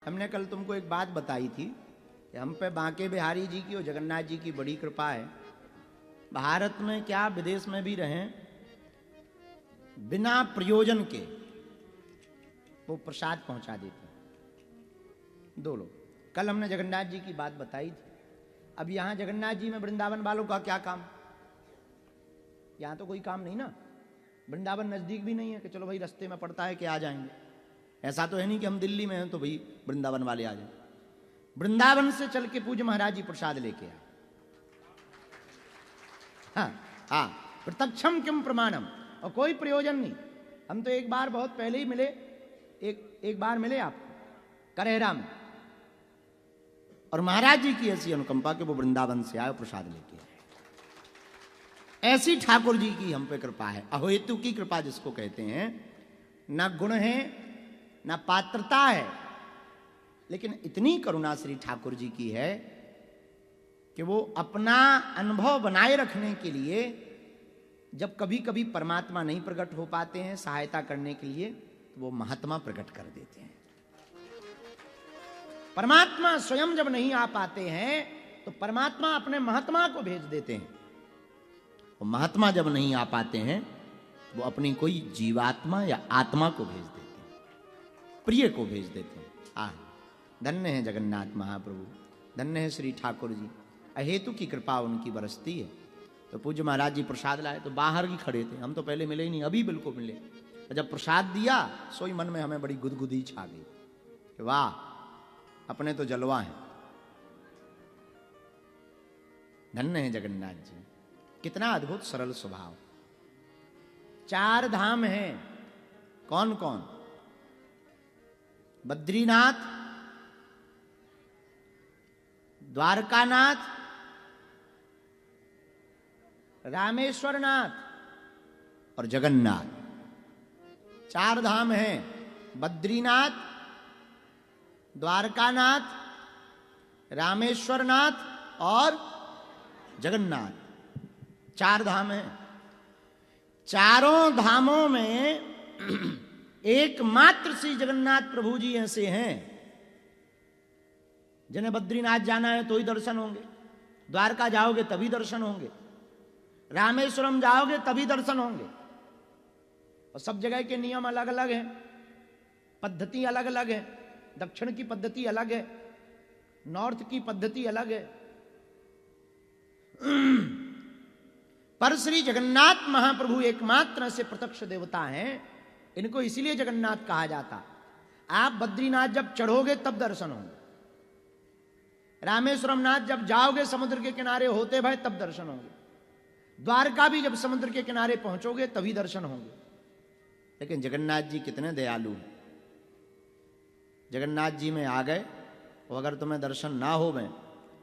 हमने कल तुमको एक बात बताई थी कि हम पे बांके बिहारी जी की और जगन्नाथ जी की बड़ी कृपा है। भारत में क्या विदेश में भी रहें, बिना प्रयोजन के वो प्रसाद पहुंचा देते हैं। दो लोग, कल हमने जगन्नाथ जी की बात बताई थी। अब यहां जगन्नाथ जी में वृंदावन वालों का क्या काम? यहां तो कोई काम नहीं ना। वृंदावन नजदीक भी नहीं है कि चलो भाई रास्ते में पड़ता है कि आ जाएंगे। ऐसा तो है नहीं कि हम दिल्ली में हैं तो भाई वृंदावन वाले आ जाए। वृंदावन से चल के पूज्य महाराज जी प्रसाद लेके आए। हाँ, प्रत्यक्षम किम प्रमाणम, और कोई प्रयोजन नहीं। हम तो एक बार बहुत पहले ही मिले, एक बार मिले आपको करेरा में, और महाराज जी की ऐसी अनुकंपा कि वो वृंदावन से आए प्रसाद लेके आए। ऐसी ठाकुर जी की हम पे कृपा है, अहेतु की कृपा जिसको कहते हैं। ना गुण है ना पात्रता है, लेकिन इतनी करुणा श्री ठाकुर जी की है कि वो अपना अनुभव बनाए रखने के लिए जब कभी कभी परमात्मा नहीं प्रकट हो पाते हैं सहायता करने के लिए, तो वो महात्मा प्रकट कर देते हैं। परमात्मा स्वयं जब नहीं आ पाते हैं तो परमात्मा अपने महात्मा को भेज देते हैं। और महात्मा जब नहीं आ पाते हैं वो अपनी कोई जीवात्मा या आत्मा को भेज देते हैं, प्रिय को भेज देते हैं। धन्य है जगन्नाथ महाप्रभु, धन्य है श्री ठाकुर जी। अहेतु की कृपा उनकी बरसती है। तो पूज्य महाराज जी प्रसाद लाए तो बाहर ही खड़े थे, हम तो पहले मिले ही नहीं, अभी बिल्कुल मिले। तो जब प्रसाद दिया सोई मन में हमें बड़ी गुदगुदी छा गई कि वाह, अपने तो जलवा है। धन्य है जगन्नाथ जी, कितना अद्भुत सरल स्वभाव। 4 धाम हैं, कौन कौन? बद्रीनाथ, द्वारकानाथ, रामेश्वरनाथ और जगन्नाथ। 4 धाम हैं, बद्रीनाथ, द्वारकानाथ, रामेश्वरनाथ और जगन्नाथ। 4 धाम हैं। चारों धामों में एकमात्र श्री जगन्नाथ प्रभु जी ऐसे हैं जिन्हें बद्रीनाथ जाना है तो ही दर्शन होंगे, द्वारका जाओगे तभी दर्शन होंगे, रामेश्वरम जाओगे तभी दर्शन होंगे। और सब जगह के नियम अलग अलग हैं, पद्धति अलग अलग है। दक्षिण की पद्धति अलग है, नॉर्थ की पद्धति अलग है। पर श्री जगन्नाथ महाप्रभु एकमात्र से प्रत्यक्ष देवता हैं। इनको इसीलिए जगन्नाथ कहा जाता। आप बद्रीनाथ जब चढ़ोगे तब दर्शन होंगे, रामेश्वरम नाथ जब जाओगे समुद्र के किनारे होते भय तब दर्शन होंगे, द्वारका भी जब समुद्र के किनारे पहुंचोगे तभी दर्शन होंगे। लेकिन जगन्नाथ जी कितने दयालु हैं। जगन्नाथ जी में आ गए और अगर तुम्हें दर्शन ना हो में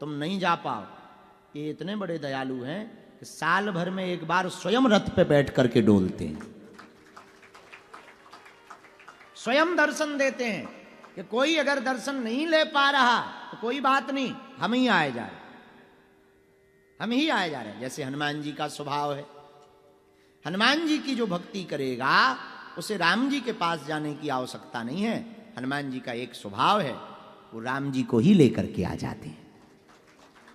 तुम नहीं जा पाओ, ये इतने बड़े दयालु हैं कि साल भर में एक बार स्वयं रथ पे बैठ करके डोलते हैं, स्वयं दर्शन देते हैं कि कोई अगर दर्शन नहीं ले पा रहा तो कोई बात नहीं, हम ही आए जा रहे, हम ही आए जा रहे हैं। जैसे हनुमान जी का स्वभाव है, हनुमान जी की जो भक्ति करेगा उसे राम जी के पास जाने की आवश्यकता नहीं है। हनुमान जी का एक स्वभाव है, वो राम जी को ही लेकर के आ जाते हैं।